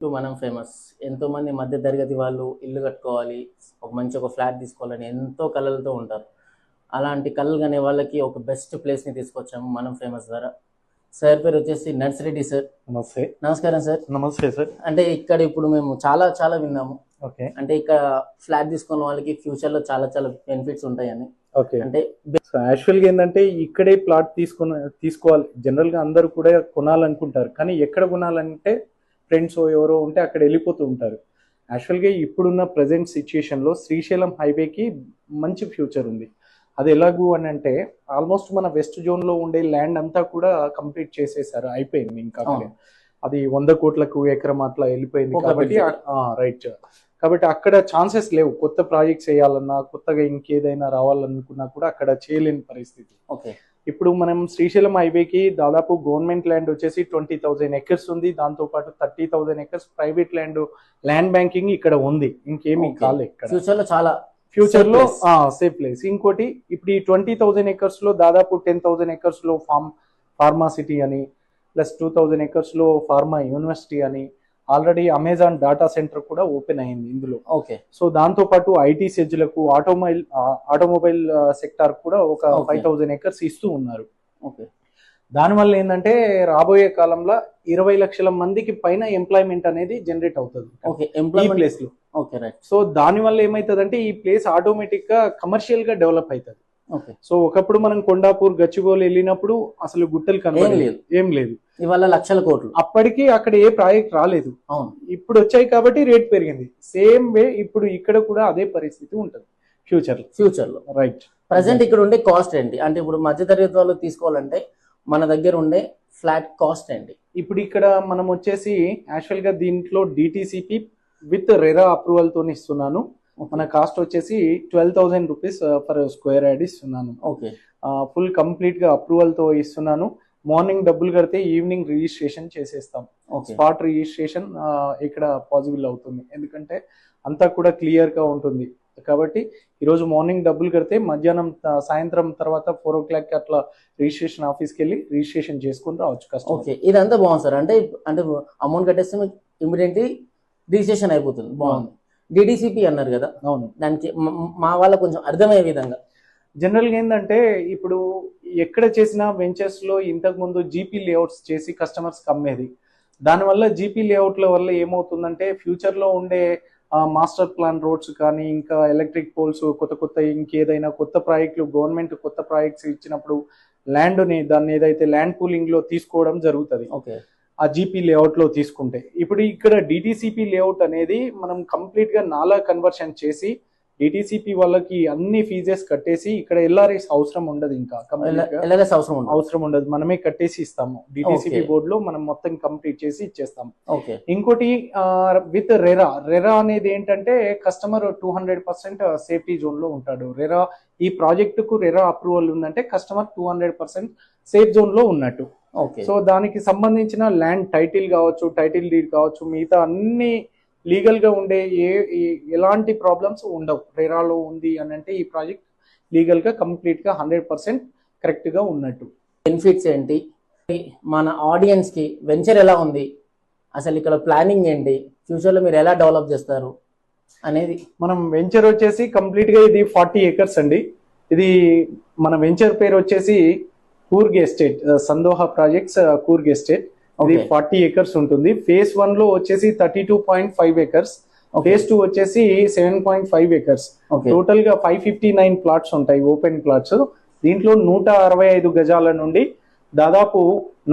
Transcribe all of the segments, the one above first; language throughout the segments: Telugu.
మనం ఫేమస్. ఎంతో మంది మధ్య తరగతి వాళ్ళు ఇల్లు కట్టుకోవాలి, ఒక ఫ్లాట్ తీసుకోవాలని ఎంతో కలలతో ఉంటారు. అలాంటి కలలు కనే వాళ్ళకి ఒక బెస్ట్ ప్లేస్ని తీసుకొచ్చాము మనం ఫేమస్ ద్వారా. సార్ పేరు వచ్చేసి నర్సిరెడ్డి సార్. నమస్తే. నమస్కారం సార్. నమస్తే సార్. అంటే ఇక్కడ ఇప్పుడు మేము చాలా చాలా విన్నాము. ఓకే. అంటే ఇక్కడ ఫ్లాట్ తీసుకున్న వాళ్ళకి ఫ్యూచర్లో చాలా చాలా బెనిఫిట్స్ ఉంటాయని. ఓకే. అంటే యాక్చువల్గా ఏంటంటే ఇక్కడే ప్లాట్ తీసుకోవాలి. జనరల్గా అందరూ కూడా కొనాలనుకుంటారు, కానీ ఎక్కడ కొనాలంటే ఫ్రెండ్స్ ఎవరో ఉంటే అక్కడ వెళ్ళిపోతూ ఉంటారు. యాక్చువల్గా ఇప్పుడున్న ప్రజెంట్ సిచ్యుయేషన్లో శ్రీశైలం హైవేకి మంచి ఫ్యూచర్ ఉంది. అది ఎలాగూ అని అంటే ఆల్మోస్ట్ మన వెస్ట్ జోన్లో ఉండే ల్యాండ్ అంతా కూడా కంప్లీట్ చేసేసారు, అయిపోయింది. ఇంకా అది 100 కోట్లకు ఎకరం అట్లా వెళ్ళిపోయింది కాబట్టి రైట్. కాబట్టి అక్కడ ఛాన్సెస్ లేవు. కొత్త ప్రాజెక్ట్స్ వేయాలన్నా, కొత్తగా ఇంకేదైనా రావాలనుకున్నా కూడా అక్కడ చేయలేని పరిస్థితి. ఓకే. ఇప్పుడు మనం శ్రీశైలం హైవేకి దాదాపు గవర్నమెంట్ ల్యాండ్ వచ్చేసి 20,000 ఎకర్స్ ఉంది. దాంతోపాటు 30,000 ఎకర్స్ ప్రైవేట్ ల్యాండ్ బ్యాంకింగ్ ఇక్కడ ఉంది. ఇంకేమీ కాలే. ఫ్యూచర్లో చాలా ఫ్యూచర్లో సేఫ్ ప్లేస్. ఇంకోటి, ఇప్పుడు ఈ 20,000 ఎకర్స్ లో దాదాపు 10,000 ఎకర్స్ లో ఫార్మా సిటీ అని, ప్లస్ 2,000 ఎకర్స్ లో ఫార్మా యూనివర్సిటీ అని, ఆల్రెడీ అమెజాన్ డాటా సెంటర్ కూడా ఓపెన్ అయింది ఇందులో. ఓకే. సో దాంతో పాటు ఐటీ సెజ్లకు, ఆటోమొబైల్ సెక్టార్ కూడా ఒక 5,000 ఎకర్స్ ఇస్తూ ఉన్నారు. ఓకే. దానివల్ల ఏంటంటే రాబోయే కాలంలో 20 లక్షల మందికి పైన ఎంప్లాయ్మెంట్ అనేది జనరేట్ అవుతుంది ఈ ప్లేస్ లో. Okay, right. సో దానివల్ల ఏమైతుందంటే ఈ ప్లేస్ ఆటోమేటిక్ గా కమర్షియల్ గా డెవలప్ అవుతుంది. ఓకే. సో ఒకప్పుడు మనం కొండాపూర్, గచ్చిబౌలి వెళ్ళినప్పుడు అసలు గుట్టలు కనబడలేదు, ఏం లేదు. ఇవాళ లక్షల కోట్లు. అప్పటికి అక్కడ ఏ ప్రాజెక్ట్ రాలేదు. అవును. ఇప్పుడు వచ్చాయి కాబట్టి రేట్ పెరిగింది. సేమ్ వే ఇప్పుడు ఇక్కడ కూడా అదే పరిస్థితి ఉంటుంది ఫ్యూచర్ లో. రైట్. ప్రజెంట్ ఇక్కడ ఉండే కాస్ట్ ఏంటి? అంటే ఇప్పుడు మధ్య తరగతి వాళ్ళు తీసుకోవాలంటే మన దగ్గర ఉండే ఫ్లాట్ కాస్ట్ ఏంటి? ఇప్పుడు ఇక్కడ మనం వచ్చేసి యాక్చువల్ గా దీంట్లో డిటిసిపి విత్ రెరా అప్రూవల్ తో ఇస్తున్నాను. మన కాస్ట్ వచ్చేసి 12,000 రూపీస్ పర్ స్క్వేర్ యార్డ్ ఇస్తున్నాను. ఓకే. ఫుల్ కంప్లీట్ గా అప్రూవల్ తో ఇస్తున్నాను. మార్నింగ్ డబ్బులు కడితే ఈవినింగ్ రిజిస్ట్రేషన్ చేసేస్తాం. స్పాట్ రిజిస్ట్రేషన్ ఇక్కడ పాసిబుల్ అవుతుంది, ఎందుకంటే అంతా కూడా క్లియర్ గా ఉంటుంది. కాబట్టి ఈరోజు మార్నింగ్ డబ్బులు కడితే మధ్యాహ్నం సాయంత్రం తర్వాత 4 o'clock అట్లా రిజిస్ట్రేషన్ ఆఫీస్కి వెళ్ళి రిజిస్ట్రేషన్ చేసుకుని రావచ్చు కస్టమర్. ఓకే, ఇదంతా బాగుంది సార్. అంటే అమౌంట్ కట్టేస్తే మీకు ఇమీడియట్లీ రిజిస్ట్రేషన్ అయిపోతుంది. బాగుంది. డిడిసిపి అన్నారు కదా. అవును. దానికి మా వాళ్ళకి కొంచెం అర్థమయ్యే విధంగా. జనరల్గా ఏంటంటే ఇప్పుడు ఎక్కడ చేసిన వెంచర్స్ లో ఇంతకు ముందు జీపీ లేఅవుట్స్ చేసి కస్టమర్స్ అమ్మేది. దానివల్ల జీపీ లేఅవుట్ల వల్ల ఏమవుతుందంటే ఫ్యూచర్ లో ఉండే మాస్టర్ ప్లాన్ రోడ్స్ కానీ, ఇంకా ఎలక్ట్రిక్ పోల్స్, కొత్త ఇంకేదైనా కొత్త ప్రాజెక్టులు, గవర్నమెంట్ కొత్త ప్రాజెక్ట్స్ ఇచ్చినప్పుడు దాన్ని ఏదైతే ల్యాండ్ పూలింగ్ లో తీసుకోవడం జరుగుతుంది. ఓకే. ఆ జీపీ లేఅవుట్ లో తీసుకుంటే, ఇప్పుడు ఇక్కడ డిటిసిపి లేఅవుట్ అనేది మనం కంప్లీట్ గా నాలా కన్వర్షన్ చేసి డిటిసిపి వాళ్ళకి అన్ని ఫీజెస్ కట్టేసి ఇక్కడ ఎల్ఆర్ఎస్ అవసరం ఉండదు. ఇంకా అవసరం ఉండదు, మనమే కట్టేసి ఇస్తాము. డిటిసిపి బోర్డు లో మనం మొత్తం కంప్లీట్ చేసి ఇచ్చేస్తాము. ఇంకోటి విత్ రెరా అనేది ఏంటంటే కస్టమర్ 200% సేఫ్టీ జోన్ లో ఉంటాడు. ఈ ప్రాజెక్ట్ కు రెరా అప్రూవల్ ఉందంటే కస్టమర్ 200% సేఫ్ జోన్ లో ఉన్నట్టు. సో దానికి సంబంధించిన ల్యాండ్ టైటిల్ కావచ్చు, టైటిల్ డీడ్ కావచ్చు, మిగతా అన్ని లీగల్ గా ఉండే ఎలాంటి ప్రాబ్లమ్స్ ఉండవు. రెరాలో ఉంది అని అంటే ఈ ప్రాజెక్ట్ లీగల్ గా కంప్లీట్ గా 100% కరెక్ట్ గా ఉన్నట్టు. బెనిఫిట్స్ ఏంటి, మన ఆడియన్స్ కి వెంచర్ ఎలా ఉంది, అసలు ఇక్కడ ప్లానింగ్ ఏంటి, ఫ్యూచర్ లో మీరు ఎలా డెవలప్ చేస్తారు అనేది. మనం వెంచర్ వచ్చేసి కంప్లీట్ గా ఇది 40 acres అండి. ఇది మన వెంచర్ పేరు వచ్చేసి Coorg estate, Sandoha projects Coorg estate. ఇది 40 acres ఉంటుంది. phase 1 లో వచ్చేసి 32.5 acres, phase 2 వచ్చేసి 7.5 acres. టోటల్ గా 559 ప్లాట్స్ ఉంటాయి, ఓపెన్ ప్లాట్స్. దీంట్లో 165 గజాల నుండి దాదాపు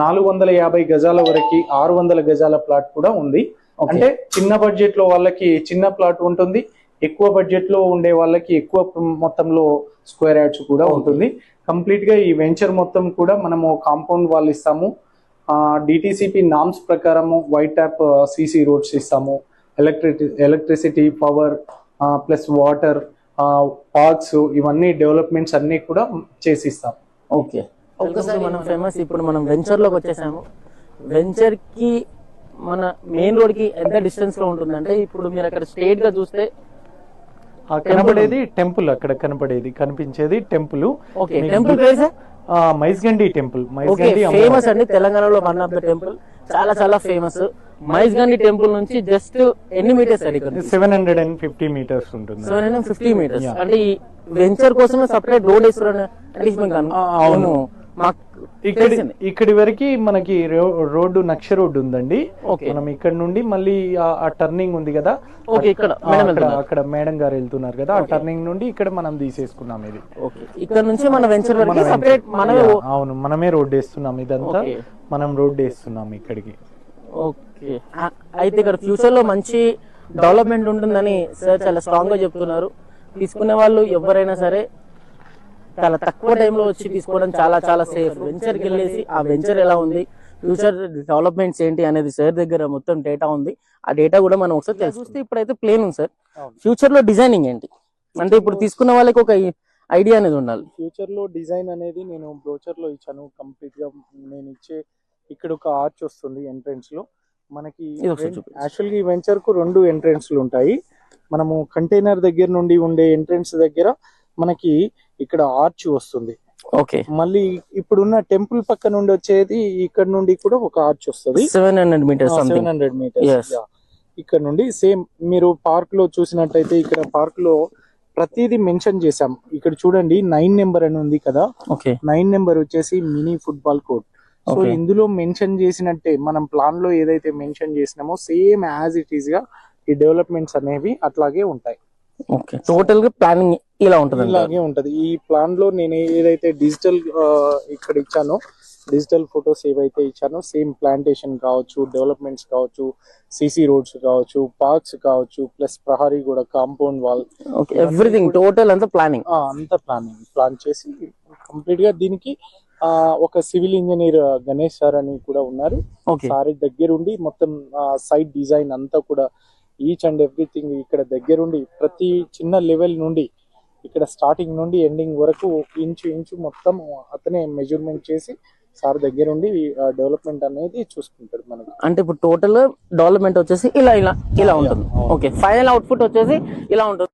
450 గజాల వరకు 600 గజాల ప్లాట్ కూడా ఉంది. అంటే చిన్న బడ్జెట్ లో వాళ్ళకి చిన్న ప్లాట్ ఉంటుంది, ఎక్కువ బడ్జెట్ లో ఉండే వాళ్ళకి ఎక్కువ మొత్తంలో స్క్వేర్ యార్డ్స్ కూడా ఉంటుంది. కంప్లీట్ గా ఈ వెంచర్ మొత్తం కూడా మనము కాంపౌండ్ వాల్ ఇస్తాము. డిటిసిపి నామ్స్ ప్రకారము వైట్ ట్యాప్ సిసి రోడ్స్ ఇస్తాము. Electricity, power plus water, parks, ఇవన్నీ డెవలప్మెంట్స్ అన్ని కూడా చేసిస్తాం. ఓకే. ఒకసారి మనం ఫేమస్, ఇప్పుడు మనం వెంచర్ లోకి వచ్చేసాము. వెంచర్ కి మన మెయిన్ రోడ్ కి ఎంత డిస్టెన్స్ లో ఉంటుందంటే, ఇప్పుడు మీరు అక్కడ స్ట్రేట్ గా చూస్తే కనపడేది టెంపుల్, అక్కడ కనిపించేది temple. Okay. Temple place Maisigandi temple. Famous అండి తెలంగాణలో, వన్ ఆఫ్ ద టెంపుల్, చాలా చాలా ఫేమస్. మైజ్గండి టెంపుల్ నుంచి జస్ట్ ఎన్ని మీటర్స్ సార్ ఇక్కడ 750 meters ఉంటుంది. 750 meters. అంటే ఈ వెంచర్ కోసమే సపరేట్ రోడ్ వేస్తారు అవును. ఇక్కడి వరకు మనకి రోడ్డు నక్ష రోడ్డు ఉందండి. మనం ఇక్కడ నుండి మళ్ళీ ఆ టర్నింగ్ ఉంది కదా, అక్కడ మేడం గారు వెళ్తున్నారు కదా, ఆ టర్నింగ్ నుండి ఇక్కడ మనం తీసేసుకున్నాం ఇది. ఇక్కడ నుంచి మన వెంచర్ వరకు సెపరేట్ మనమే. అవును, మనమే రోడ్ వేస్తున్నాం, ఇదంతా మనం రోడ్ వేస్తున్నాం ఇక్కడికి. ఓకే, అయితే ఇక్కడ ఫ్యూచర్ లో మంచి డెవలప్మెంట్ ఉంటుందని సార్ చాలా స్ట్రాంగ్ గా చెప్తున్నారు. తీసుకునే వాళ్ళు ఎవరైనా సరే చాలా తక్కువ టైంలో వచ్చి తీసుకోవడం చాలా చాలా సేఫ్. వెంచర్కి వెళ్ళేసి ఆ వెంచర్ ఎలా ఉంది, ఫ్యూచర్ డెవలప్మెంట్స్ ఏంటి అనేది సార్ దగ్గర మొత్తం డేటా ఉంది. ఆ డేటా కూడా మనం ఒకసారి చూస్తే ఇప్పుడైతే ప్లేన్ ఉంది సార్. ఫ్యూచర్ లో డిజైనింగ్ ఏంటి అంటే ఇప్పుడు తీసుకున్న వాళ్ళకి ఒక ఐడియా అనేది ఉండాలి. ఫ్యూచర్ లో డిజైన్ అనేది నేను బ్రోచర్ లో ఇచ్చాను కంప్లీట్ గా. నేను ఇచ్చే ఇక్కడ ఒక ఆర్చ్ వస్తుంది ఎంట్రెన్స్ లో మనకి. యాక్చువల్ గా ఈ వెంచర్ కు 2 ఎంట్రెన్స్లు ఉంటాయి. మనము కంటైనర్ దగ్గర నుండి ఉండే ఎంట్రెన్స్ దగ్గర మనకి ఇక్కడ ఆర్చ్ వస్తుంది. ఓకే, మళ్ళీ ఇప్పుడున్న టెంపుల్ పక్క నుండి వచ్చేది ఇక్కడ నుండి కూడా ఒక ఆర్చ్ వస్తుంది. 700 meters. 700 meters. ఇక్కడ నుండి సేమ్ మీరు పార్క్ లో చూసినట్టయితే ఇక్కడ పార్క్ లో ప్రతిదీ మెన్షన్ చేసాం. ఇక్కడ చూడండి 9 నెంబర్ అని ఉంది కదా. 9 నెంబర్ వచ్చేసి మినీ ఫుట్బాల్ కోర్ట్. సో ఇందులో మెన్షన్ చేసినట్టే మనం ప్లాన్ లో ఏదైతే మెన్షన్ చేసినామో సేమ్ యాజ్ ఇట్ ఈస్ గా ఈ డెవలప్మెంట్స్ అనేవి అట్లాగే ఉంటాయి. ఓకే, టోటల్ గా ప్లానింగ్ ఇలా ఉంటుంది, ఇలాగే ఉంటది. ఈ ప్లాన్ లో నేను ఏదైతే డిజిటల్ ఇక్కడ ఇచ్చానో, డిజిటల్ ఫొటోస్ ఏవైతే ఇచ్చానో సేమ్ ప్లాంటేషన్ కావచ్చు, డెవలప్మెంట్స్ కావచ్చు, సిసి రోడ్స్ కావచ్చు, పార్క్స్ కావచ్చు, ప్లస్ ప్రహరీ కూడా, కాంపౌండ్ వాల్, ఎవ్రీథింగ్ టోటల్ అంతా ప్లానింగ్ ప్లాన్ చేసి కంప్లీట్ గా దీనికి ఒక సివిల్ ఇంజనీర్ గణేష్ సార్ అని కూడా ఉన్నారు. సార్ దగ్గరుండి మొత్తం సైట్ డిజైన్ అంతా కూడా ఈచ్ అండ్ ఎవ్రీథింగ్ ఇక్కడ దగ్గరుండి ప్రతి చిన్న లెవెల్ నుండి ఇక్కడ స్టార్టింగ్ నుండి ఎండింగ్ వరకు ఇంచు మొత్తం అతనే మెజర్మెంట్ చేసి సార్ దగ్గరుండి డెవలప్మెంట్ అనేది చూసుకుంటాడు మనకి. అంటే ఇప్పుడు టోటల్ డెవలప్మెంట్ వచ్చేసి ఇలా ఉంటుంది. ఓకే, ఫైనల్ అవుట్పుట్ వచ్చేసి ఇలా ఉంటుంది.